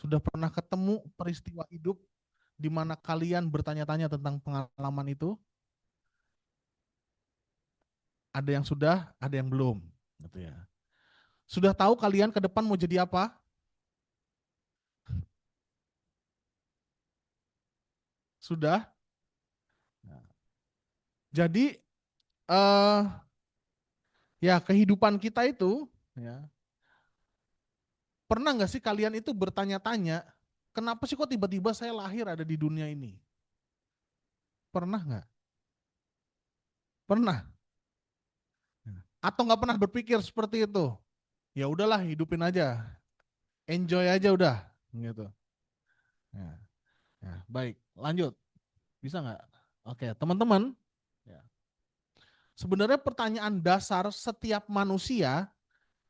Sudah pernah ketemu peristiwa hidup di mana kalian bertanya-tanya tentang pengalaman itu? Ada yang sudah, ada yang belum, gitu ya. Sudah tahu kalian ke depan mau jadi apa? Sudah? Nah, jadi eh ya kehidupan kita itu, ya, pernah nggak sih kalian itu bertanya-tanya, kenapa sih kok tiba-tiba saya lahir ada di dunia ini? Pernah nggak? Pernah? Atau nggak pernah berpikir seperti itu? Ya udahlah, hidupin aja, enjoy aja udah, gitu. Ya, ya, baik, lanjut. Bisa nggak? Oke, teman-teman. Ya. Sebenarnya pertanyaan dasar setiap manusia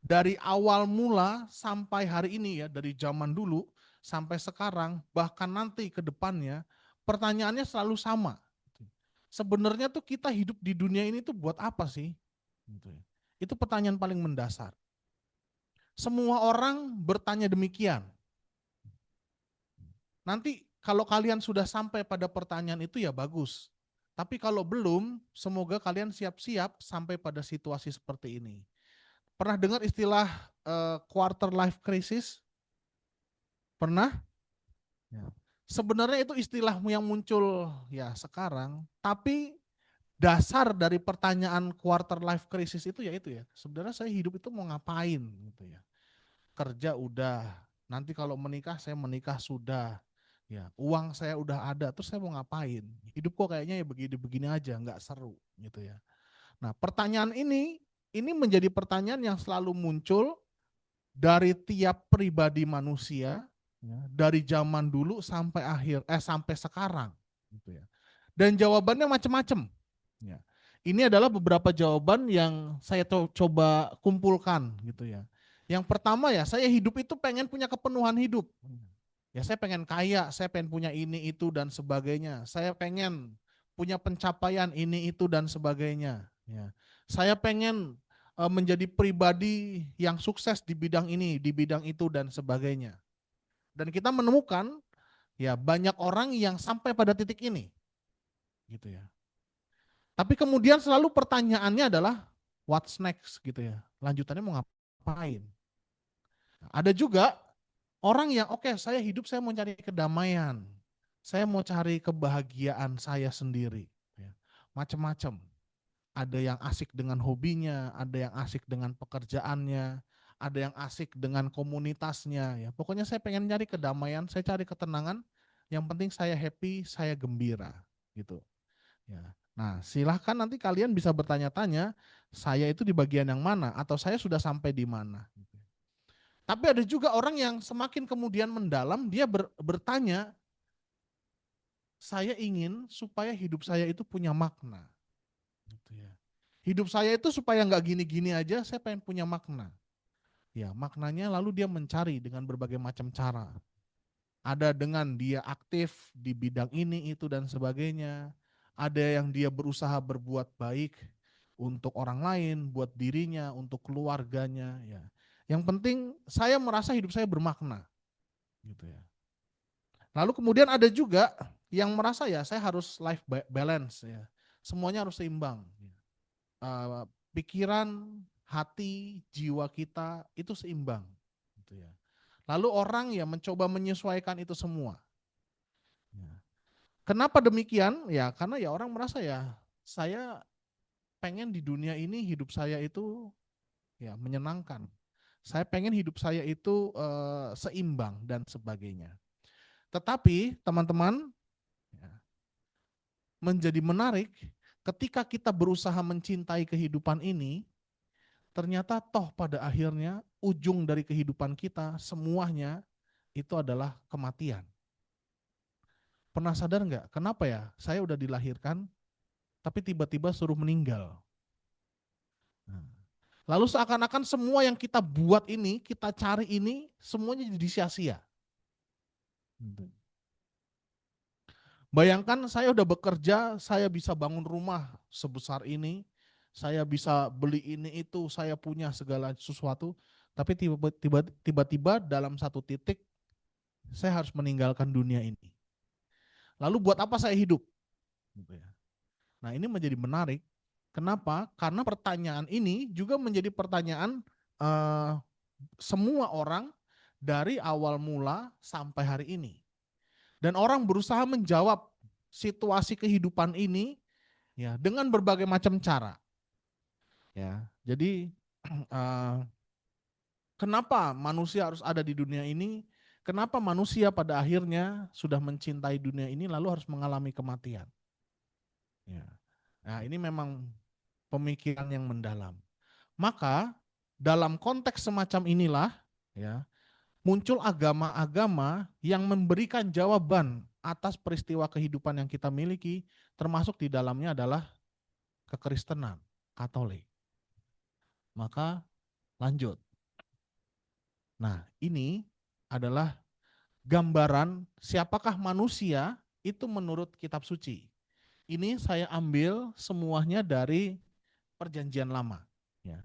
dari awal mula sampai hari ini ya, dari zaman dulu sampai sekarang, bahkan nanti ke depannya, pertanyaannya selalu sama. Sebenarnya tuh kita hidup di dunia ini tuh buat apa sih? Gitu ya. Itu pertanyaan paling mendasar. Semua orang bertanya demikian. Nanti kalau kalian sudah sampai pada pertanyaan itu ya bagus. Tapi kalau belum, semoga kalian siap-siap sampai pada situasi seperti ini. Pernah dengar istilah quarter life crisis? Pernah? Ya. Sebenarnya itu istilah yang muncul ya sekarang, tapi dasar dari pertanyaan quarter life crisis itu ya itu ya. Sebenarnya saya hidup itu mau ngapain gitu ya. Kerja udah, nanti kalau menikah saya menikah sudah. Ya, uang saya udah ada, terus saya mau ngapain? Hidup kok kayaknya ya begini-begini aja, nggak seru gitu ya. Nah, pertanyaan ini menjadi pertanyaan yang selalu muncul dari tiap pribadi manusia, ya, dari zaman dulu sampai sampai sekarang, gitu ya. Dan jawabannya macam-macam. Ya. Ini adalah beberapa jawaban yang saya coba kumpulkan, gitu ya. Yang pertama ya, saya hidup itu pengen punya kepenuhan hidup. Ya saya pengen kaya, saya pengen punya ini itu dan sebagainya. Saya pengen punya pencapaian ini itu dan sebagainya. Ya. Saya pengen menjadi pribadi yang sukses di bidang ini, di bidang itu dan sebagainya. Dan kita menemukan ya banyak orang yang sampai pada titik ini, gitu ya. Tapi kemudian selalu pertanyaannya adalah what's next gitu ya. Lanjutannya mau ngapain? Ada juga orang yang oke, saya hidup saya mau cari kedamaian. Saya mau cari kebahagiaan saya sendiri. Ya. Macam-macam. Ada yang asik dengan hobinya, ada yang asik dengan pekerjaannya, ada yang asik dengan komunitasnya. Ya. Pokoknya saya pengen cari kedamaian, saya cari ketenangan. Yang penting saya happy, saya gembira. Gitu. Ya. Nah, silahkan nanti kalian bisa bertanya-tanya, saya itu di bagian yang mana, atau saya sudah sampai di mana. Tapi ada juga orang yang semakin kemudian mendalam, dia bertanya, saya ingin supaya hidup saya itu punya makna. Gitu ya. Hidup saya itu supaya nggak gini-gini aja, saya pengen punya makna. Ya, maknanya lalu dia mencari dengan berbagai macam cara. Ada dengan dia aktif di bidang ini, itu, dan sebagainya. Ada yang dia berusaha berbuat baik untuk orang lain, buat dirinya, untuk keluarganya. Ya. Yang penting saya merasa hidup saya bermakna. Gitu ya. Lalu kemudian ada juga yang merasa ya saya harus life balance ya. Semuanya harus seimbang. Pikiran, hati, jiwa kita itu seimbang. Gitu ya. Lalu orang ya mencoba menyesuaikan itu semua. Ya. Kenapa demikian? Ya karena ya orang merasa ya saya pengen di dunia ini hidup saya itu ya menyenangkan. Saya pengen hidup saya itu seimbang dan sebagainya. Tetapi teman-teman, ya, menjadi menarik ketika kita berusaha mencintai kehidupan ini, ternyata toh pada akhirnya ujung dari kehidupan kita semuanya itu adalah kematian. Pernah sadar nggak kenapa ya saya udah dilahirkan tapi tiba-tiba suruh meninggal. Nah, lalu seakan-akan semua yang kita buat ini, kita cari ini, semuanya jadi sia-sia. Bayangkan saya udah bekerja, saya bisa bangun rumah sebesar ini, saya bisa beli ini itu, saya punya segala sesuatu, tapi tiba-tiba dalam satu titik saya harus meninggalkan dunia ini. Lalu buat apa saya hidup? Gitu ya. Nah, ini menjadi menarik. Kenapa? Karena pertanyaan ini juga menjadi pertanyaan eh, semua orang dari awal mula sampai hari ini. Dan orang berusaha menjawab situasi kehidupan ini ya dengan berbagai macam cara. Ya, jadi kenapa manusia harus ada di dunia ini? Kenapa manusia pada akhirnya sudah mencintai dunia ini lalu harus mengalami kematian? Ya. Nah, ini memang pemikiran yang mendalam. Maka dalam konteks semacam inilah ya, muncul agama-agama yang memberikan jawaban atas peristiwa kehidupan yang kita miliki, termasuk di dalamnya adalah kekristenan, Katolik. Maka lanjut. Nah, ini adalah gambaran siapakah manusia itu menurut kitab suci. Ini saya ambil semuanya dari Perjanjian Lama. Ya.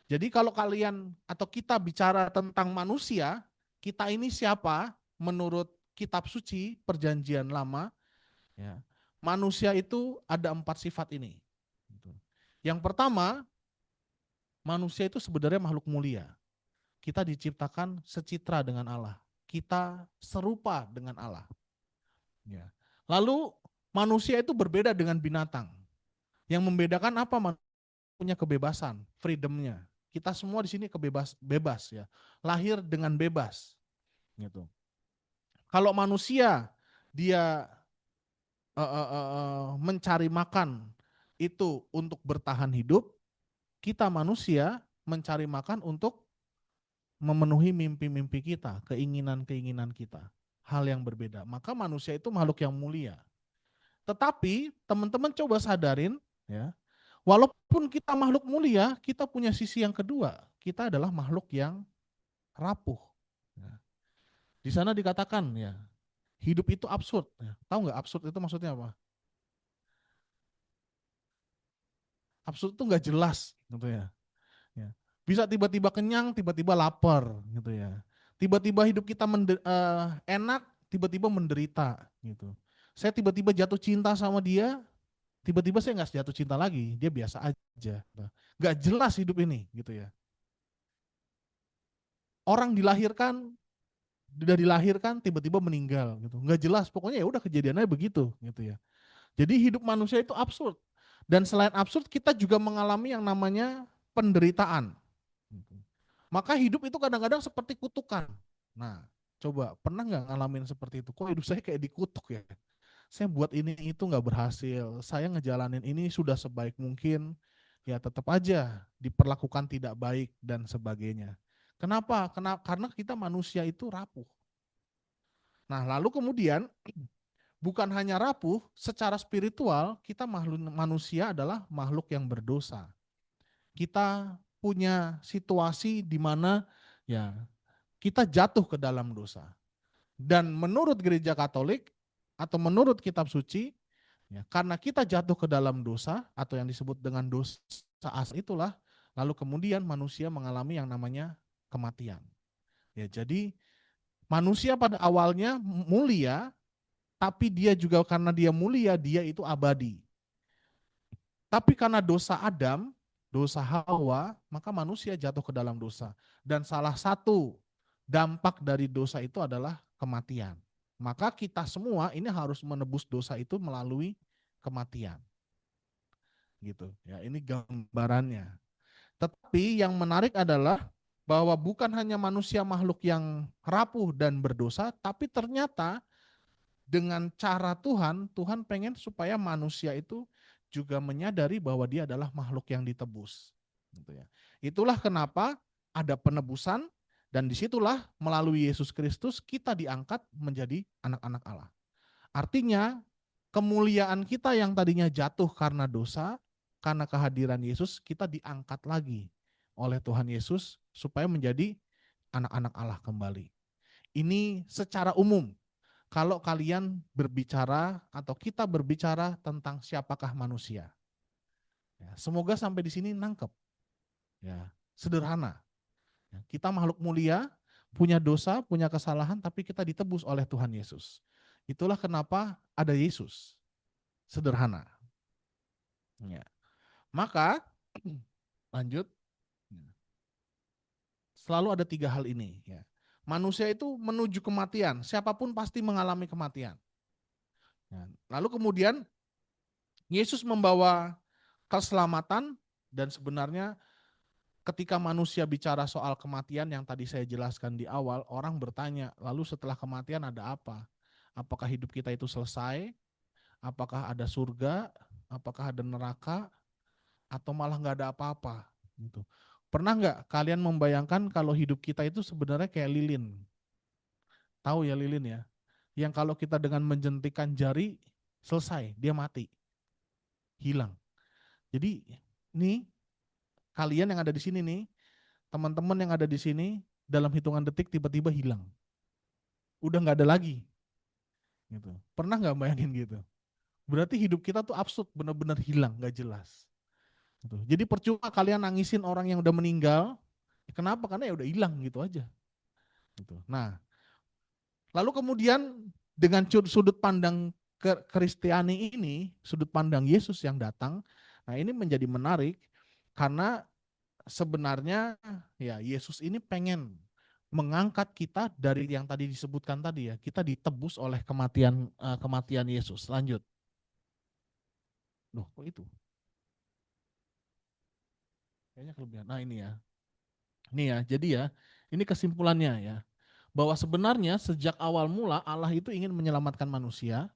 Jadi kalau kalian atau kita bicara tentang manusia, kita ini siapa menurut kitab suci Perjanjian Lama, ya, manusia itu ada 4 sifat ini. Yang pertama, manusia itu sebenarnya makhluk mulia. Kita diciptakan secitra dengan Allah. Kita serupa dengan Allah. Ya. Lalu manusia itu berbeda dengan binatang. Yang membedakan apa? Punya kebebasan, freedomnya. Kita semua di sini bebas ya, lahir dengan bebas. Gitu. Kalau manusia dia mencari makan itu untuk bertahan hidup, kita manusia mencari makan untuk memenuhi mimpi-mimpi kita, keinginan-keinginan kita. Hal yang berbeda. Maka manusia itu makhluk yang mulia. Tetapi teman-teman coba sadarin ya, walaupun kita makhluk mulia, kita punya sisi yang kedua. Kita adalah makhluk yang rapuh. Ya. Di sana dikatakan ya, hidup itu absurd. Ya. Tahu nggak absurd itu maksudnya apa? Absurd itu nggak jelas, gitu ya. Ya. Bisa tiba-tiba kenyang, tiba-tiba lapar, gitu ya. Tiba-tiba hidup kita enak, tiba-tiba menderita, gitu. Saya tiba-tiba jatuh cinta sama dia, tiba-tiba saya nggak jatuh cinta lagi, dia biasa aja. Nggak jelas hidup ini, gitu ya. Orang dilahirkan, udah dilahirkan tiba-tiba meninggal, gitu. Nggak jelas, pokoknya ya udah kejadiannya begitu, gitu ya. Jadi hidup manusia itu absurd. Dan selain absurd, kita juga mengalami yang namanya penderitaan. Maka hidup itu kadang-kadang seperti kutukan. Nah, coba pernah nggak ngalamin seperti itu? Kok hidup saya kayak dikutuk ya? Saya buat ini itu nggak berhasil. Saya ngejalanin ini sudah sebaik mungkin, ya tetap aja diperlakukan tidak baik dan sebagainya. Kenapa? Karena kita manusia itu rapuh. Nah, lalu kemudian bukan hanya rapuh, secara spiritual kita makhluk manusia adalah makhluk yang berdosa. Kita punya situasi di mana ya kita jatuh ke dalam dosa. Dan menurut gereja Katolik atau menurut kitab suci, ya, karena kita jatuh ke dalam dosa atau yang disebut dengan dosa asal itulah, lalu kemudian manusia mengalami yang namanya kematian. Ya, jadi manusia pada awalnya mulia, tapi dia juga karena dia mulia, dia itu abadi. Tapi karena dosa Adam, dosa Hawa, maka manusia jatuh ke dalam dosa. Dan salah satu dampak dari dosa itu adalah kematian. Maka kita semua ini harus menebus dosa itu melalui kematian. Gitu. Ya, ini gambarannya. Tetapi yang menarik adalah bahwa bukan hanya manusia makhluk yang rapuh dan berdosa, tapi ternyata dengan cara Tuhan, Tuhan pengen supaya manusia itu juga menyadari bahwa dia adalah makhluk yang ditebus. Gitu ya. Itulah kenapa ada penebusan dan disitulah melalui Yesus Kristus kita diangkat menjadi anak-anak Allah. Artinya kemuliaan kita yang tadinya jatuh karena dosa, karena kehadiran Yesus kita diangkat lagi oleh Tuhan Yesus supaya menjadi anak-anak Allah kembali. Ini secara umum kalau kalian berbicara atau kita berbicara tentang siapakah manusia. Ya, semoga sampai di sini nangkep. Ya, sederhana. Ya, kita makhluk mulia, punya dosa, punya kesalahan, tapi kita ditebus oleh Tuhan Yesus. Itulah kenapa ada Yesus. Sederhana. Ya. Maka lanjut, selalu ada 3 hal ini. Ya. Manusia itu menuju kematian, siapapun pasti mengalami kematian. Ya. Lalu kemudian Yesus membawa keselamatan, dan sebenarnya ketika manusia bicara soal kematian yang tadi saya jelaskan di awal, orang bertanya, lalu setelah kematian ada apa? Apakah hidup kita itu selesai? Apakah ada surga? Apakah ada neraka? Atau malah nggak ada apa-apa? Gitu. Pernah nggak kalian membayangkan kalau hidup kita itu sebenarnya kayak lilin? Tahu ya lilin ya? Yang kalau kita dengan menjentikan jari, selesai, dia mati, hilang. Jadi nih, kalian yang ada di sini nih, teman-teman yang ada di sini, dalam hitungan detik tiba-tiba hilang. Udah nggak ada lagi. Gitu. Pernah nggak bayangin gitu? Berarti hidup kita tuh absurd, benar-benar hilang, nggak jelas. Gitu. Jadi percuma kalian nangisin orang yang udah meninggal. Kenapa? Karena ya udah hilang gitu aja. Gitu. Nah, lalu kemudian dengan sudut pandang Kristiani ini, sudut pandang Yesus yang datang, nah ini menjadi menarik karena sebenarnya ya Yesus ini pengen mengangkat kita dari yang tadi disebutkan tadi ya, kita ditebus oleh kematian Yesus. Lanjut. Loh, kok itu? Kayaknya kelebihan. Nah, ini ya. Ini ya, jadi ya, ini kesimpulannya ya. Bahwa sebenarnya sejak awal mula Allah itu ingin menyelamatkan manusia,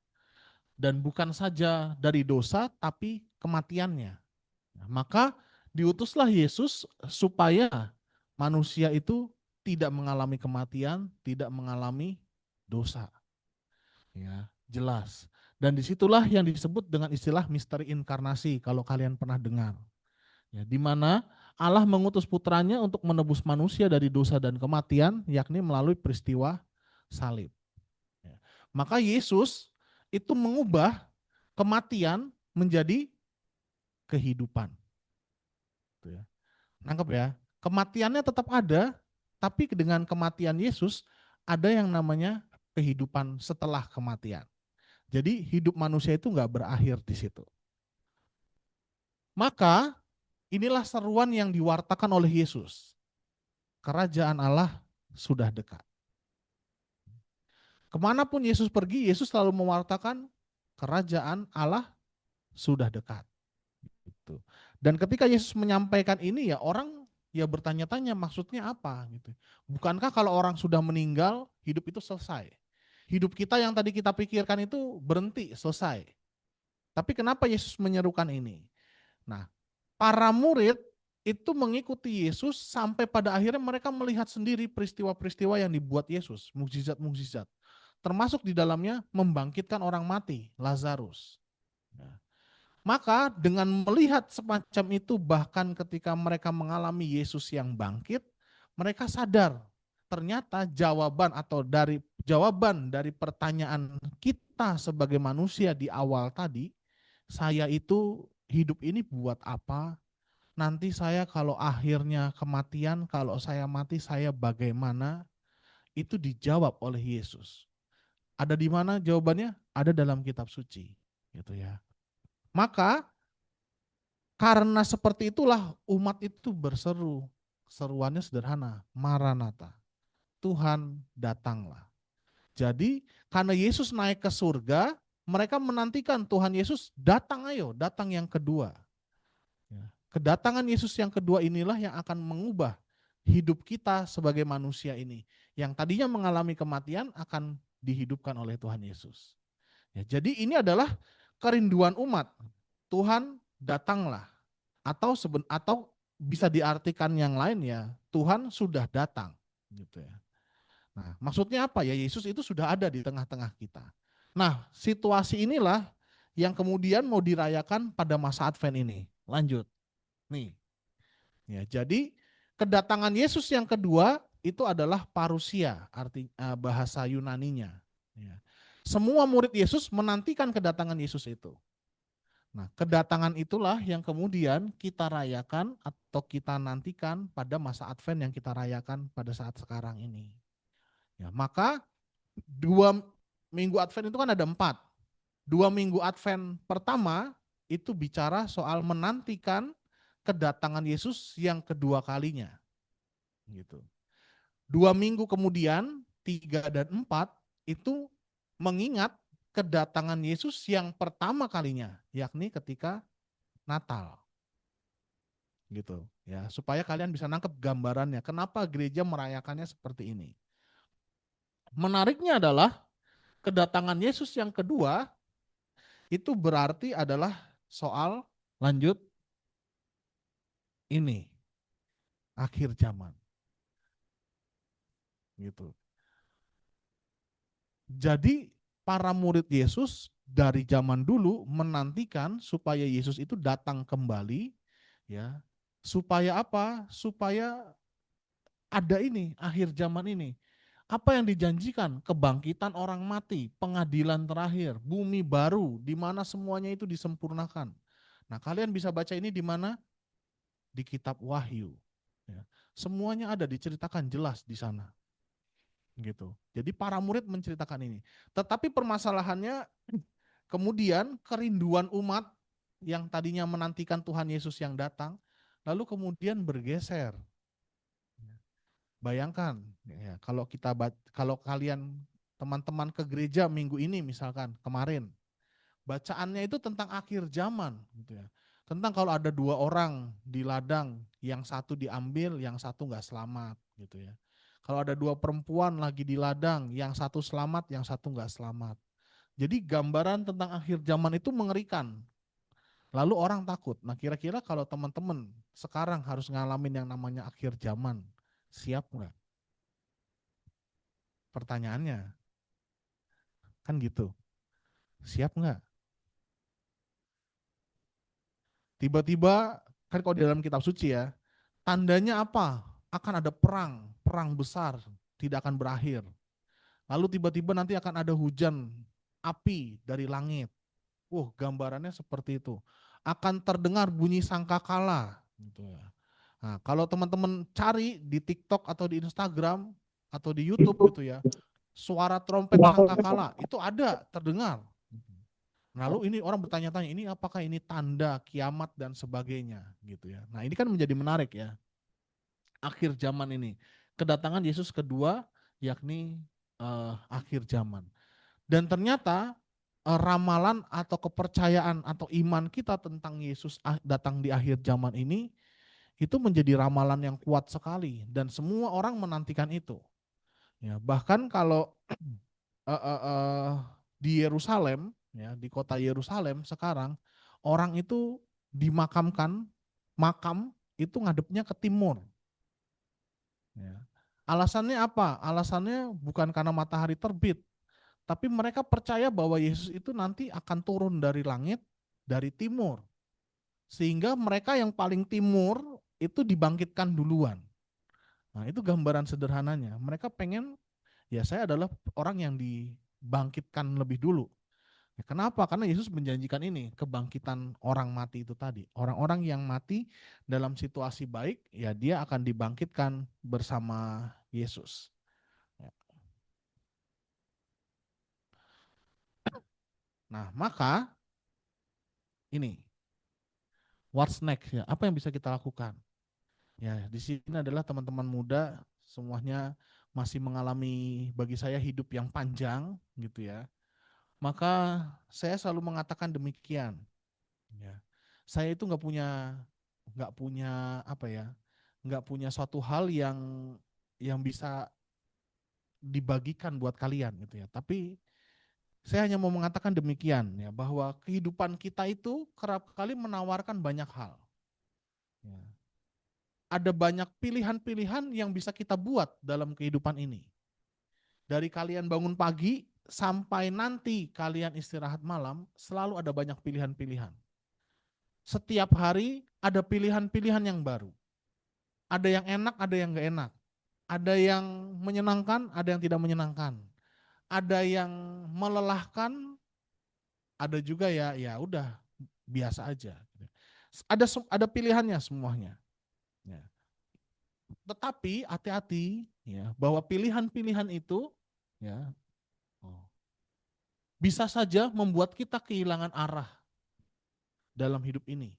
dan bukan saja dari dosa tapi kematiannya. Nah, maka diutuslah Yesus supaya manusia itu tidak mengalami kematian, tidak mengalami dosa. Ya, jelas. Dan disitulah yang disebut dengan istilah misteri inkarnasi kalau kalian pernah dengar. Ya, di mana Allah mengutus putranya untuk menebus manusia dari dosa dan kematian, yakni melalui peristiwa salib. Ya. Maka Yesus itu mengubah kematian menjadi kehidupan. Gitu ya. Nangkep ya? Kematiannya tetap ada, tapi dengan kematian Yesus ada yang namanya kehidupan setelah kematian. Jadi hidup manusia itu nggak berakhir di situ. Maka inilah seruan yang diwartakan oleh Yesus. Kerajaan Allah sudah dekat. Kemanapun Yesus pergi, Yesus selalu mewartakan kerajaan Allah sudah dekat. Gitu. Dan ketika Yesus menyampaikan ini ya orang ya bertanya-tanya maksudnya apa gitu. Bukankah kalau orang sudah meninggal hidup itu selesai? Hidup kita yang tadi kita pikirkan itu berhenti, selesai. Tapi kenapa Yesus menyerukan ini? Nah, para murid itu mengikuti Yesus sampai pada akhirnya mereka melihat sendiri peristiwa-peristiwa yang dibuat Yesus, mukjizat-mukjizat. Termasuk di dalamnya membangkitkan orang mati, Lazarus. Ya. Maka dengan melihat semacam itu, bahkan ketika mereka mengalami Yesus yang bangkit, mereka sadar ternyata jawaban dari pertanyaan kita sebagai manusia di awal tadi, saya itu hidup ini buat apa? Nanti saya kalau akhirnya kematian, kalau saya mati saya bagaimana? Itu dijawab oleh Yesus. Ada di mana jawabannya? Ada dalam kitab suci, gitu ya. Maka karena seperti itulah umat itu berseru. Seruannya sederhana, Maranatha. Tuhan datanglah. Jadi karena Yesus naik ke surga, mereka menantikan Tuhan Yesus datang, ayo, datang yang kedua. Ya. Kedatangan Yesus yang kedua inilah yang akan mengubah hidup kita sebagai manusia ini. Yang tadinya mengalami kematian akan dihidupkan oleh Tuhan Yesus. Ya, jadi ini adalah kerinduan umat. Tuhan datanglah. Atau bisa diartikan yang lain ya, Tuhan sudah datang gitu ya. Nah, maksudnya apa ya? Yesus itu sudah ada di tengah-tengah kita. Nah, situasi inilah yang kemudian mau dirayakan pada masa Advent ini. Lanjut. Nih. Ya, jadi kedatangan Yesus yang kedua itu adalah parusia, arti bahasa Yunaninya. Ya. Semua murid Yesus menantikan kedatangan Yesus itu. Nah, kedatangan itulah yang kemudian kita rayakan atau kita nantikan pada masa Advent yang kita rayakan pada saat sekarang ini. Ya, maka 2 minggu Advent itu kan ada 4. 2 minggu Advent pertama itu bicara soal menantikan kedatangan Yesus yang kedua kalinya. Gitu. 2 minggu kemudian, 3 dan 4 itu mengingat kedatangan Yesus yang pertama kalinya, yakni ketika Natal. Gitu ya, supaya kalian bisa nangkep gambarannya kenapa gereja merayakannya seperti ini. Menariknya adalah kedatangan Yesus yang kedua itu berarti adalah soal lanjut ini akhir zaman gitu. Jadi para murid Yesus dari zaman dulu menantikan supaya Yesus itu datang kembali, ya. Supaya apa? Supaya ada ini akhir zaman ini. Apa yang dijanjikan? Kebangkitan orang mati, pengadilan terakhir, bumi baru di mana semuanya itu disempurnakan. Nah, kalian bisa baca ini di mana? Di kitab Wahyu. Ya. Semuanya ada diceritakan jelas di sana. Gitu. Jadi para murid menceritakan ini. Tetapi permasalahannya kemudian kerinduan umat yang tadinya menantikan Tuhan Yesus yang datang, lalu kemudian bergeser. Bayangkan, ya, kalau kalian teman-teman ke gereja minggu ini misalkan kemarin, bacaannya itu tentang akhir zaman, gitu ya. Tentang kalau ada 2 orang di ladang, yang satu diambil, yang satu nggak selamat, gitu ya. Kalau ada 2 perempuan lagi di ladang, yang satu selamat, yang satu nggak selamat. Jadi gambaran tentang akhir zaman itu mengerikan. Lalu orang takut. Nah, kira-kira kalau teman-teman sekarang harus ngalamin yang namanya akhir zaman, siap nggak? Pertanyaannya, kan gitu. Siap nggak? Tiba-tiba, kan kalau di dalam kitab suci ya, tandanya apa? Akan ada perang, perang besar, tidak akan berakhir. Lalu tiba-tiba nanti akan ada hujan api dari langit. Gambarannya seperti itu. Akan terdengar bunyi sangkakala. Gitu ya. Nah, kalau teman-teman cari di TikTok atau di Instagram atau di YouTube gitu ya, suara trompet sangkakala itu ada terdengar. Lalu ini orang bertanya-tanya, ini apakah ini tanda kiamat dan sebagainya gitu ya. Nah, ini kan menjadi menarik ya. Akhir zaman ini. Kedatangan Yesus kedua yakni akhir zaman. Dan ternyata ramalan atau kepercayaan atau iman kita tentang Yesus datang di akhir zaman ini itu menjadi ramalan yang kuat sekali dan semua orang menantikan itu. Ya, bahkan kalau uh, uh, uh, di Yerusalem, ya, di kota Yerusalem sekarang orang itu dimakamkan, makam itu ngadepnya ke timur. Ya. Alasannya apa? Alasannya bukan karena matahari terbit, tapi mereka percaya bahwa Yesus itu nanti akan turun dari langit, dari timur. Sehingga mereka yang paling timur itu dibangkitkan duluan. Nah, itu gambaran sederhananya. Mereka pengen, ya saya adalah orang yang dibangkitkan lebih dulu. Ya, kenapa? Karena Yesus menjanjikan ini, kebangkitan orang mati itu tadi. Orang-orang yang mati dalam situasi baik, ya dia akan dibangkitkan bersama Yesus. Ya. Nah, maka ini, what's next ya? Apa yang bisa kita lakukan? Ya, di sini adalah teman-teman muda semuanya masih mengalami bagi saya hidup yang panjang gitu ya. Maka saya selalu mengatakan demikian. Ya. Saya itu nggak punya apa ya, nggak punya suatu hal yang bisa dibagikan buat kalian gitu ya. Tapi saya hanya mau mengatakan demikian ya, bahwa kehidupan kita itu kerap kali menawarkan banyak hal. Ya. Ada banyak pilihan-pilihan yang bisa kita buat dalam kehidupan ini. Dari kalian bangun pagi sampai nanti kalian istirahat malam, selalu ada banyak pilihan-pilihan. Setiap hari ada pilihan-pilihan yang baru. Ada yang enak, ada yang gak enak. Ada yang menyenangkan, ada yang tidak menyenangkan. Ada yang melelahkan, ada juga ya udah biasa aja. Ada pilihannya semuanya. Ya. Tetapi hati-hati ya, bahwa pilihan-pilihan itu ya bisa saja membuat kita kehilangan arah dalam hidup ini.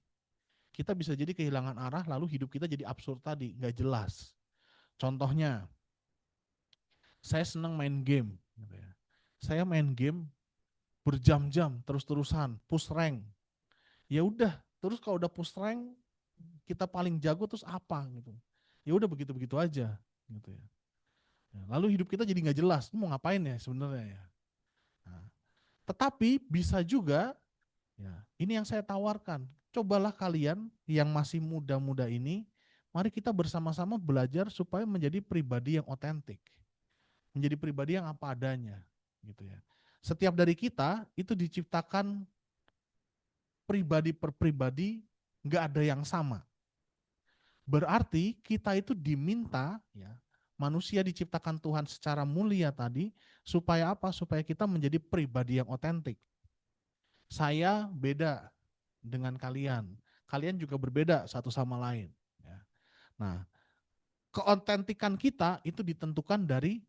Kita bisa jadi kehilangan arah, lalu hidup kita jadi absurd tadi, nggak jelas. Contohnya, saya senang main game. Saya main game berjam-jam, terus-terusan, push rank. Ya udah, terus kalau udah push rank, kita paling jago terus apa gitu. Ya udah begitu-begitu aja gitu ya. Lalu hidup kita jadi nggak jelas, mau ngapain ya sebenarnya ya. Nah, tetapi bisa juga, ya, ini yang saya tawarkan. Cobalah kalian yang masih muda-muda ini, mari kita bersama-sama belajar supaya menjadi pribadi yang otentik. Menjadi pribadi yang apa adanya, gitu ya. Setiap dari kita itu diciptakan pribadi per pribadi, nggak ada yang sama. Berarti kita itu diminta, ya, manusia diciptakan Tuhan secara mulia tadi, supaya apa? Supaya kita menjadi pribadi yang otentik. Saya beda dengan kalian. Kalian juga berbeda satu sama lain. Ya. Nah, keotentikan kita itu ditentukan dari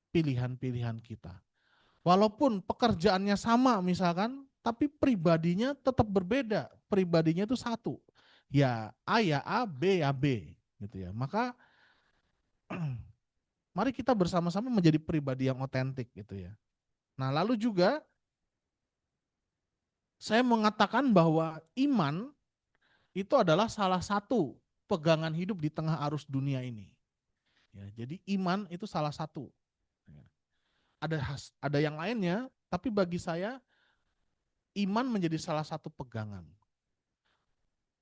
pilihan-pilihan kita. Walaupun pekerjaannya sama misalkan, tapi pribadinya tetap berbeda. Pribadinya itu satu. Ya A ya A, B ya B. Gitu ya. Maka mari kita bersama-sama menjadi pribadi yang otentik gitu ya. Nah, lalu juga saya mengatakan bahwa iman itu adalah salah satu pegangan hidup di tengah arus dunia ini. Ya, jadi iman itu salah satu. Ya. Ada yang lainnya, tapi bagi saya iman menjadi salah satu pegangan.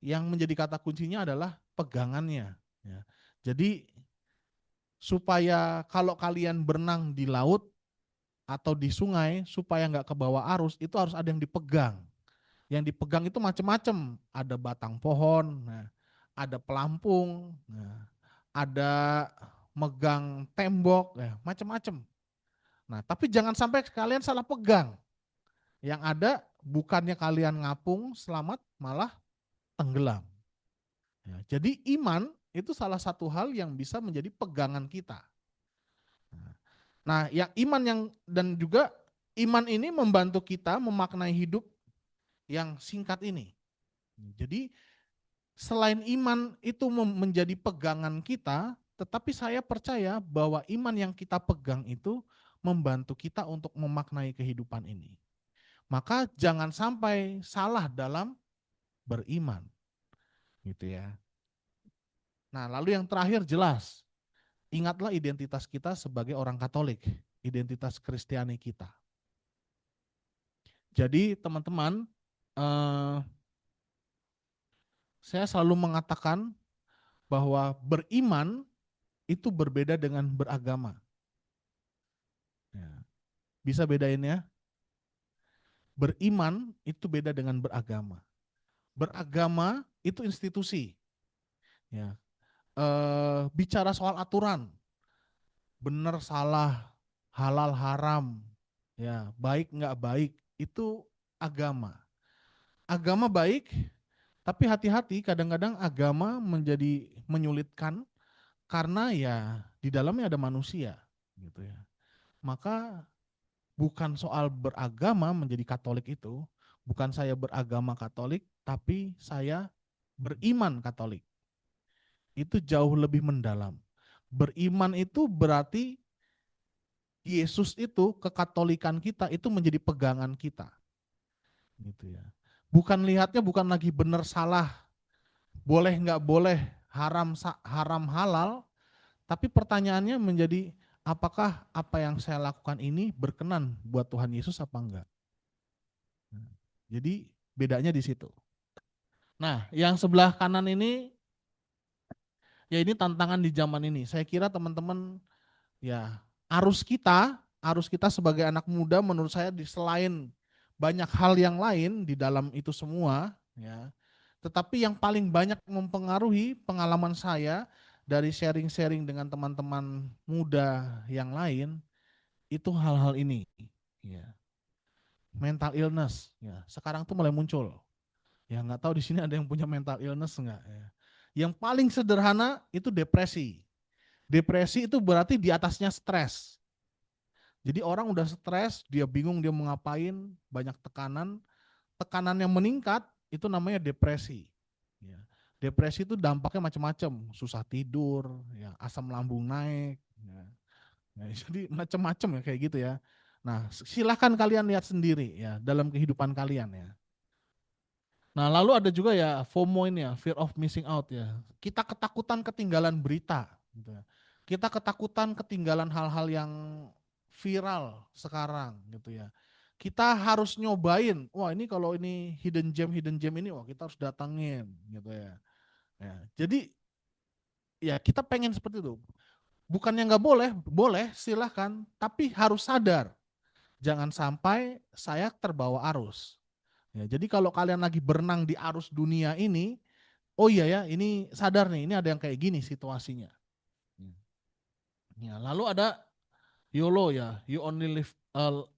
Yang menjadi kata kuncinya adalah pegangannya. Ya. Jadi supaya kalau kalian berenang di laut atau di sungai, supaya nggak ke bawah arus, itu harus ada yang dipegang. Yang dipegang itu macam-macam. Ada batang pohon, nah, ada pelampung, nah, ada megang tembok, ya, macam-macam. Nah, tapi jangan sampai kalian salah pegang. Yang ada bukannya kalian ngapung, selamat, malah tenggelam. Ya, jadi iman itu salah satu hal yang bisa menjadi pegangan kita. Nah, yang iman yang dan juga iman ini membantu kita memaknai hidup yang singkat ini. Jadi selain iman itu menjadi pegangan kita, tetapi saya percaya bahwa iman yang kita pegang itu membantu kita untuk memaknai kehidupan ini. Maka jangan sampai salah dalam beriman. Gitu ya. Nah, lalu yang terakhir jelas, ingatlah identitas kita sebagai orang Katolik, identitas Kristiani kita. Jadi teman-teman, saya selalu mengatakan bahwa beriman itu berbeda dengan beragama. Ya. Bisa bedain ya? Beriman itu beda dengan beragama. Beragama itu institusi. Ya. Bicara soal aturan, benar salah, halal haram, ya, baik nggak baik, itu agama. Agama baik, tapi hati-hati kadang-kadang agama menjadi menyulitkan karena ya di dalamnya ada manusia gitu ya. Maka bukan soal beragama menjadi Katolik itu, bukan saya beragama Katolik, tapi saya beriman Katolik. Itu jauh lebih mendalam. Beriman itu berarti Yesus itu, kekatolikan kita itu menjadi pegangan kita. Gitu ya. Bukan lihatnya bukan lagi benar salah, boleh nggak boleh, haram halal, tapi pertanyaannya menjadi apakah apa yang saya lakukan ini berkenan buat Tuhan Yesus apa enggak. Jadi bedanya di situ. Nah, yang sebelah kanan ini, ya ini tantangan di zaman ini. Saya kira teman-teman, ya, arus kita sebagai anak muda menurut saya selain banyak hal yang lain di dalam itu semua, ya. Tetapi yang paling banyak mempengaruhi pengalaman saya dari sharing-sharing dengan teman-teman muda yang lain itu hal-hal ini, ya. Mental illness, ya. Sekarang tuh mulai muncul. Ya nggak tahu di sini ada yang punya mental illness nggak, ya. Yang paling sederhana itu depresi. Depresi itu berarti di atasnya stres. Jadi orang udah stres, dia bingung dia mau ngapain, banyak tekanan, tekanan yang meningkat itu namanya depresi. Ya. Depresi itu dampaknya macam-macam, susah tidur, ya, asam lambung naik, ya. Nah, jadi macam-macam ya kayak gitu ya. Nah, silahkan kalian lihat sendiri ya dalam kehidupan kalian ya. Nah, lalu ada juga ya FOMO ini ya, fear of missing out ya. Kita ketakutan ketinggalan berita gitu ya. Kita ketakutan ketinggalan hal-hal yang viral sekarang gitu ya. Kita harus nyobain, wah ini kalau ini hidden gem ini, wah kita harus datangin gitu ya. Ya, jadi ya kita pengen seperti itu. Bukannya nggak boleh, boleh silahkan, tapi harus sadar. Jangan sampai saya terbawa arus. Ya, jadi kalau kalian lagi berenang di arus dunia ini, oh iya ya, ini sadar nih, ini ada yang kayak gini situasinya. Ya, lalu ada YOLO ya, you only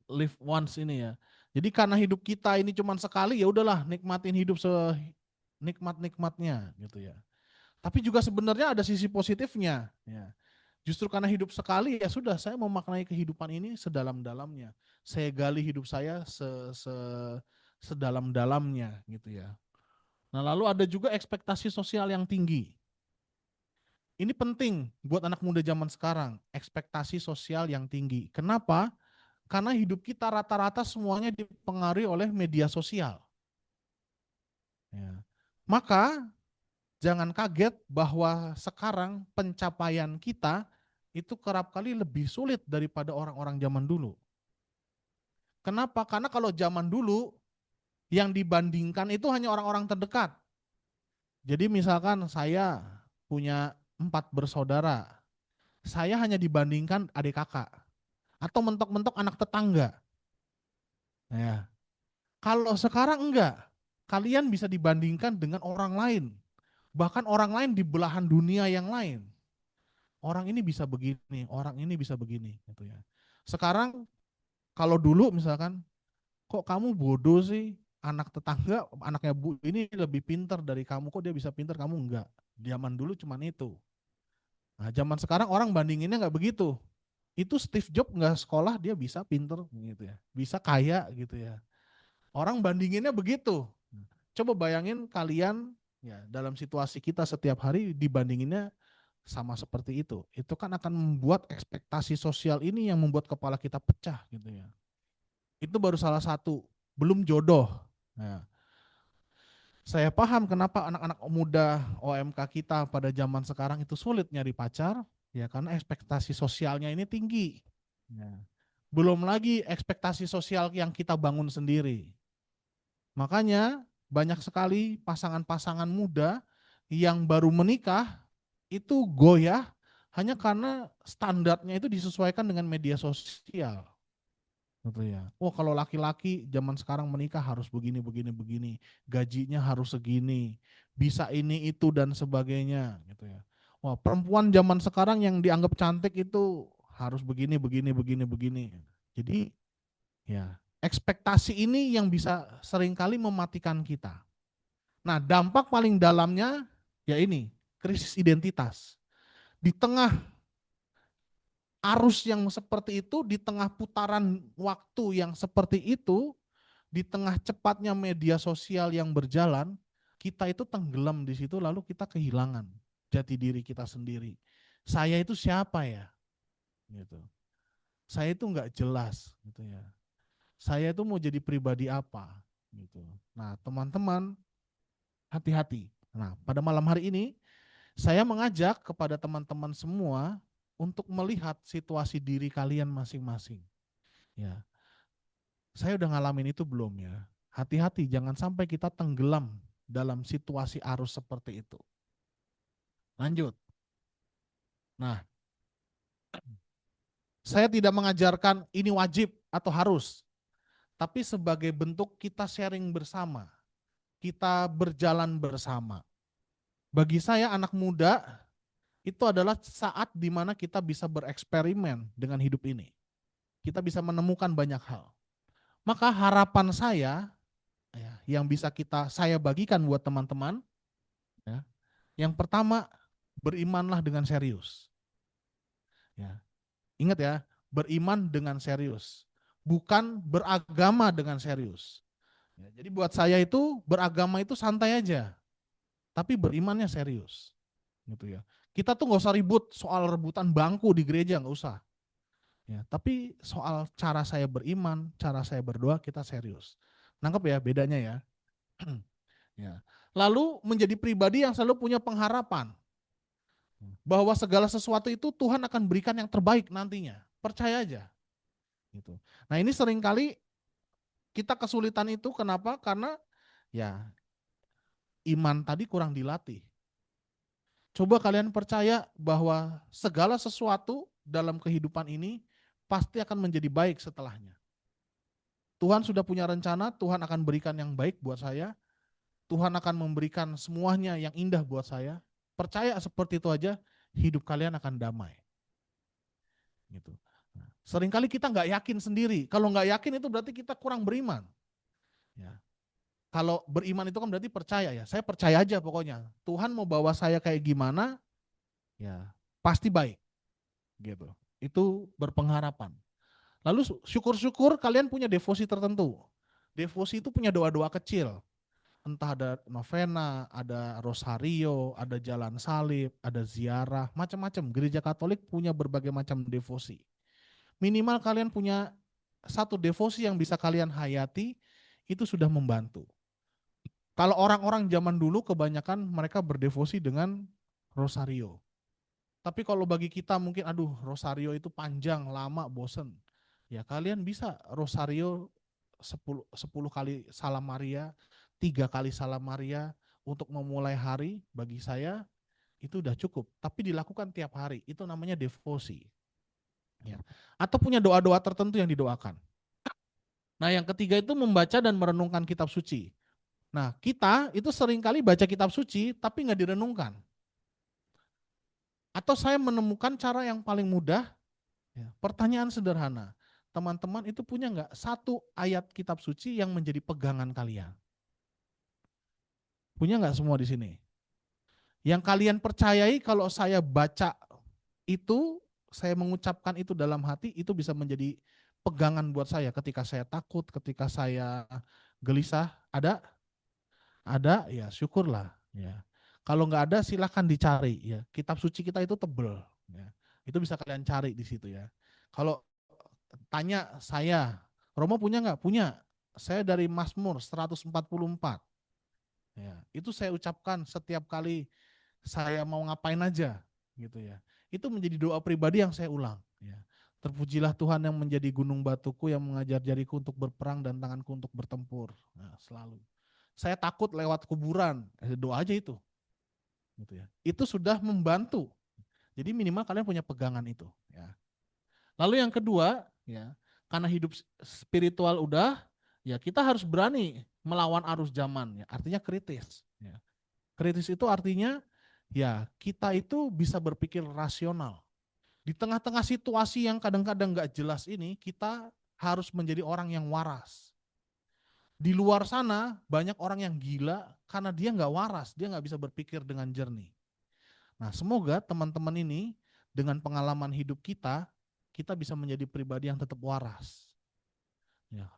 live once ini ya. Jadi karena hidup kita ini cuma sekali, ya udahlah nikmatin hidup senikmat-nikmatnya gitu ya. Tapi juga sebenarnya ada sisi positifnya. Ya. Justru karena hidup sekali, ya sudah saya memaknai kehidupan ini sedalam-dalamnya. Saya gali hidup saya sedalam-dalamnya gitu ya. Nah lalu ada juga ekspektasi sosial yang tinggi. Ini penting buat anak muda zaman sekarang, ekspektasi sosial yang tinggi. Kenapa? Karena hidup kita rata-rata semuanya dipengaruhi oleh media sosial. Ya. Maka jangan kaget bahwa sekarang pencapaian kita itu kerap kali lebih sulit daripada orang-orang zaman dulu. Kenapa? Karena kalau zaman dulu yang dibandingkan itu hanya orang-orang terdekat. Jadi misalkan saya punya 4 bersaudara, saya hanya dibandingkan adik kakak atau mentok-mentok anak tetangga. Ya. Kalau sekarang enggak, kalian bisa dibandingkan dengan orang lain, bahkan orang lain di belahan dunia yang lain. Orang ini bisa begini, orang ini bisa begini, gitu ya. Sekarang kalau dulu misalkan, kok kamu bodoh sih, anak tetangga, anaknya bu ini lebih pintar dari kamu, kok dia bisa pintar, kamu enggak. Zaman dulu cuman itu. Nah, zaman sekarang orang bandinginnya nggak begitu. Itu Steve Jobs nggak sekolah dia bisa pinter gitu ya, bisa kaya gitu ya. Orang bandinginnya begitu. Coba bayangin kalian ya dalam situasi kita setiap hari dibandinginnya sama seperti itu. Itu kan akan membuat ekspektasi sosial ini yang membuat kepala kita pecah gitu ya. Itu baru salah satu, belum jodoh. Nah, saya paham kenapa anak-anak muda OMK kita pada zaman sekarang itu sulit nyari pacar, ya karena ekspektasi sosialnya ini tinggi. Ya. Belum lagi ekspektasi sosial yang kita bangun sendiri. Makanya banyak sekali pasangan-pasangan muda yang baru menikah itu goyah hanya karena standarnya itu disesuaikan dengan media sosial. Gitu ya. Oh kalau laki-laki zaman sekarang menikah harus begini, begini, begini. Gajinya harus segini. Bisa ini, itu, dan sebagainya. Gitu ya. Wah perempuan zaman sekarang yang dianggap cantik itu harus begini, begini, begini, begini. Jadi ya ekspektasi ini yang bisa seringkali mematikan kita. Nah dampak paling dalamnya ya ini, krisis identitas. Di tengah arus yang seperti itu, di tengah putaran waktu yang seperti itu, di tengah cepatnya media sosial yang berjalan, kita itu tenggelam di situ lalu kita kehilangan jati diri kita sendiri. Saya itu siapa ya? Gitu. Saya itu nggak jelas gitu ya. Saya itu mau jadi pribadi apa gitu. Nah, teman-teman hati-hati. Nah, pada malam hari ini saya mengajak kepada teman-teman semua untuk melihat situasi diri kalian masing-masing. Ya, saya udah ngalamin itu belum ya? Hati-hati, jangan sampai kita tenggelam dalam situasi arus seperti itu. Lanjut. Nah, saya tidak mengajarkan ini wajib atau harus, tapi sebagai bentuk kita sharing bersama, kita berjalan bersama. Bagi saya anak muda itu adalah saat dimana kita bisa bereksperimen dengan hidup ini. Kita bisa menemukan banyak hal. Maka harapan saya ya, yang bisa saya bagikan buat teman-teman, ya, yang pertama berimanlah dengan serius. Ya. Ingat ya, beriman dengan serius, bukan beragama dengan serius. Ya, jadi buat saya itu beragama itu santai aja, tapi berimannya serius, gitu ya. Kita tuh nggak usah ribut soal rebutan bangku di gereja, nggak usah. Ya, tapi soal cara saya beriman, cara saya berdoa kita serius. Nangkep ya bedanya ya. Ya. Lalu menjadi pribadi yang selalu punya pengharapan bahwa segala sesuatu itu Tuhan akan berikan yang terbaik nantinya. Percaya aja. Gitu. Nah ini seringkali kita kesulitan itu kenapa? Karena ya iman tadi kurang dilatih. Coba kalian percaya bahwa segala sesuatu dalam kehidupan ini pasti akan menjadi baik setelahnya. Tuhan sudah punya rencana, Tuhan akan berikan yang baik buat saya, Tuhan akan memberikan semuanya yang indah buat saya. Percaya seperti itu aja, hidup kalian akan damai. Gitu. Seringkali kita nggak yakin sendiri. Kalau nggak yakin itu berarti kita kurang beriman. Ya. Kalau beriman itu kan berarti percaya ya. Saya percaya aja pokoknya. Tuhan mau bawa saya kayak gimana, ya pasti baik. Gitu. Itu berpengharapan. Lalu syukur-syukur kalian punya devosi tertentu. Devosi itu punya doa-doa kecil. Entah ada novena, ada rosario, ada jalan salib, ada ziarah, macam-macam. Gereja Katolik punya berbagai macam devosi. Minimal kalian punya satu devosi yang bisa kalian hayati, itu sudah membantu. Kalau orang-orang zaman dulu kebanyakan mereka berdevosi dengan rosario. Tapi kalau bagi kita mungkin aduh rosario itu panjang, lama, bosen. Ya kalian bisa rosario 10 kali salam Maria, 3 kali salam Maria untuk memulai hari bagi saya itu udah cukup. Tapi dilakukan tiap hari, itu namanya devosi. Ya. Atau punya doa-doa tertentu yang didoakan. Nah yang ketiga itu membaca dan merenungkan kitab suci. Nah kita itu seringkali baca kitab suci tapi nggak direnungkan. Atau saya menemukan cara yang paling mudah, ya, pertanyaan sederhana. Teman-teman itu punya nggak satu ayat kitab suci yang menjadi pegangan kalian? Punya nggak semua di sini? Yang kalian percayai kalau saya baca itu, saya mengucapkan itu dalam hati, itu bisa menjadi pegangan buat saya ketika saya takut, ketika saya gelisah. Ada? Ada, ya syukurlah. Ya. Kalau nggak ada silahkan dicari. Ya. Kitab suci kita itu tebel. Ya. Itu bisa kalian cari di situ ya. Kalau tanya saya, Romo punya nggak? Punya. Saya dari Mazmur 144. Ya, itu saya ucapkan setiap kali saya mau ngapain aja gitu ya. Itu menjadi doa pribadi yang saya ulang ya. Terpujilah Tuhan yang menjadi gunung batuku yang mengajar jariku untuk berperang dan tanganku untuk bertempur. Nah, selalu. Saya takut lewat kuburan, doa aja itu. Gitu ya. Itu sudah membantu. Jadi minimal kalian punya pegangan itu ya. Lalu yang kedua, ya, karena hidup spiritual udah, ya kita harus berani melawan arus zaman, ya. Artinya kritis. Ya. Kritis itu artinya, ya kita itu bisa berpikir rasional. Di tengah-tengah situasi yang kadang-kadang nggak jelas ini, kita harus menjadi orang yang waras. Di luar sana banyak orang yang gila karena dia nggak waras, dia nggak bisa berpikir dengan jernih. Nah, semoga teman-teman ini dengan pengalaman hidup kita bisa menjadi pribadi yang tetap waras. Ya,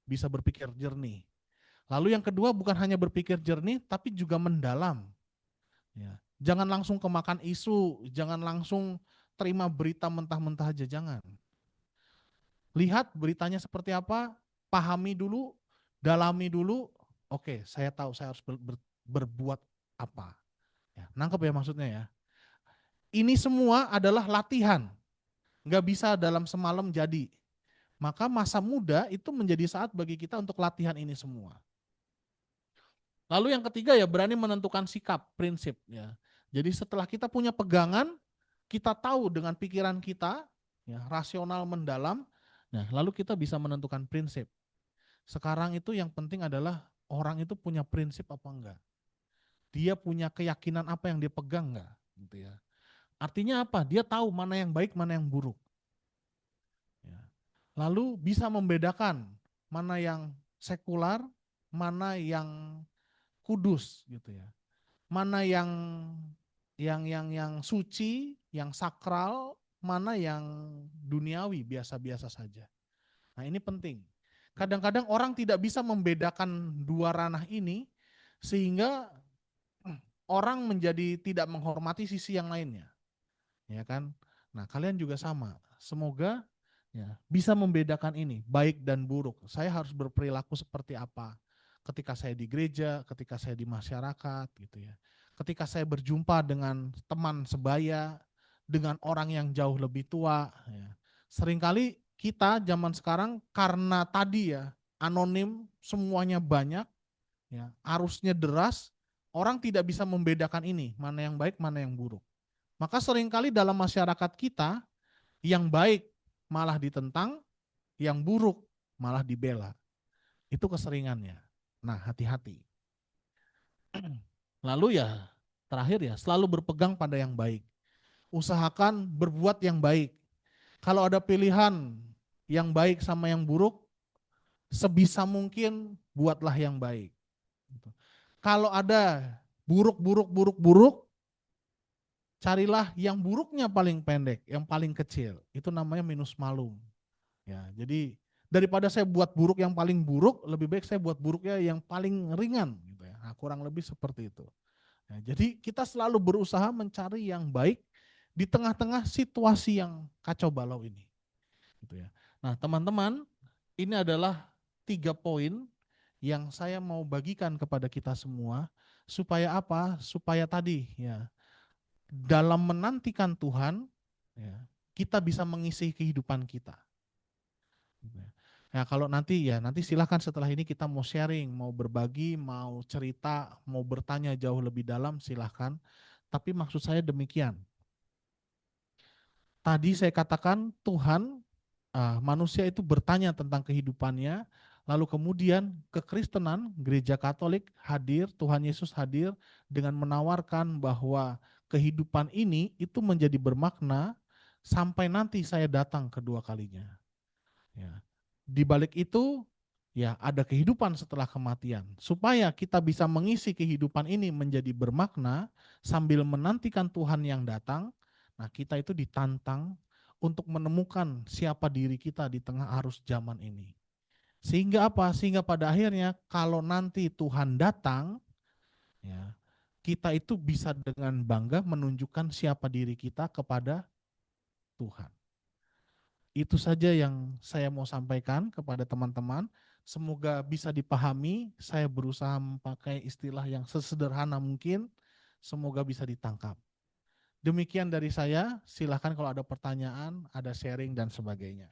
bisa berpikir jernih. Lalu yang kedua bukan hanya berpikir jernih, tapi juga mendalam. Ya, jangan langsung kemakan isu, jangan langsung terima berita mentah-mentah aja, jangan. Lihat beritanya seperti apa, pahami dulu, dalami dulu. Oke, saya tahu saya harus berbuat apa. Ya, nangkep ya maksudnya ya. Ini semua adalah latihan. Nggak bisa dalam semalam jadi. Maka masa muda itu menjadi saat bagi kita untuk latihan ini semua. Lalu yang ketiga ya berani menentukan sikap, prinsip ya. Jadi setelah kita punya pegangan, kita tahu dengan pikiran kita, ya, rasional mendalam, nah lalu kita bisa menentukan prinsip. Sekarang itu yang penting adalah orang itu punya prinsip apa enggak. Dia punya keyakinan apa yang dia pegang enggak, gitu ya. Artinya apa? Dia tahu mana yang baik, mana yang buruk. Ya. Lalu bisa membedakan mana yang sekular, mana yang kudus gitu ya. Mana yang suci, yang sakral, mana yang duniawi, biasa-biasa saja. Nah, ini penting. Kadang-kadang orang tidak bisa membedakan dua ranah ini sehingga orang menjadi tidak menghormati sisi yang lainnya. Ya kan? Nah, kalian juga sama. Semoga ya bisa membedakan ini, baik dan buruk. Saya harus berperilaku seperti apa ketika saya di gereja, ketika saya di masyarakat gitu ya. Ketika saya berjumpa dengan teman sebaya, dengan orang yang jauh lebih tua ya. Seringkali kita zaman sekarang karena tadi ya anonim, semuanya banyak ya, arusnya deras, orang tidak bisa membedakan ini, mana yang baik, mana yang buruk. Maka seringkali dalam masyarakat kita, yang baik malah ditentang, yang buruk malah dibela. Itu keseringannya. Nah, hati-hati. Lalu ya, terakhir ya, selalu berpegang pada yang baik. Usahakan berbuat yang baik. Kalau ada pilihan yang baik sama yang buruk, sebisa mungkin buatlah yang baik. Kalau ada buruk, carilah yang buruknya paling pendek, yang paling kecil. Itu namanya minus malum. Ya, jadi daripada saya buat buruk yang paling buruk, lebih baik saya buat buruknya yang paling ringan. Gitu ya. Nah, kurang lebih seperti itu. Ya, jadi kita selalu berusaha mencari yang baik di tengah-tengah situasi yang kacau balau ini. Gitu ya. Nah, teman-teman, ini adalah 3 poin yang saya mau bagikan kepada kita semua supaya apa? Supaya tadi ya dalam menantikan Tuhan, ya, kita bisa mengisi kehidupan kita. Ya, kalau nanti silahkan setelah ini kita mau sharing, mau berbagi, mau cerita, mau bertanya jauh lebih dalam silahkan. Tapi maksud saya demikian. Tadi saya katakan Tuhan, manusia itu bertanya tentang kehidupannya, lalu kemudian kekristenan, gereja Katolik hadir, Tuhan Yesus hadir dengan menawarkan bahwa kehidupan ini itu menjadi bermakna sampai nanti saya datang kedua kalinya. Ya. Di balik itu ya ada kehidupan setelah kematian. Supaya kita bisa mengisi kehidupan ini menjadi bermakna sambil menantikan Tuhan yang datang, nah kita itu ditantang untuk menemukan siapa diri kita di tengah arus zaman ini. Sehingga apa? Sehingga pada akhirnya kalau nanti Tuhan datang, ya, kita itu bisa dengan bangga menunjukkan siapa diri kita kepada Tuhan. Itu saja yang saya mau sampaikan kepada teman-teman. Semoga bisa dipahami. Saya berusaha memakai istilah yang sesederhana mungkin. Semoga bisa ditangkap. Demikian dari saya. Silakan kalau ada pertanyaan, ada sharing dan sebagainya.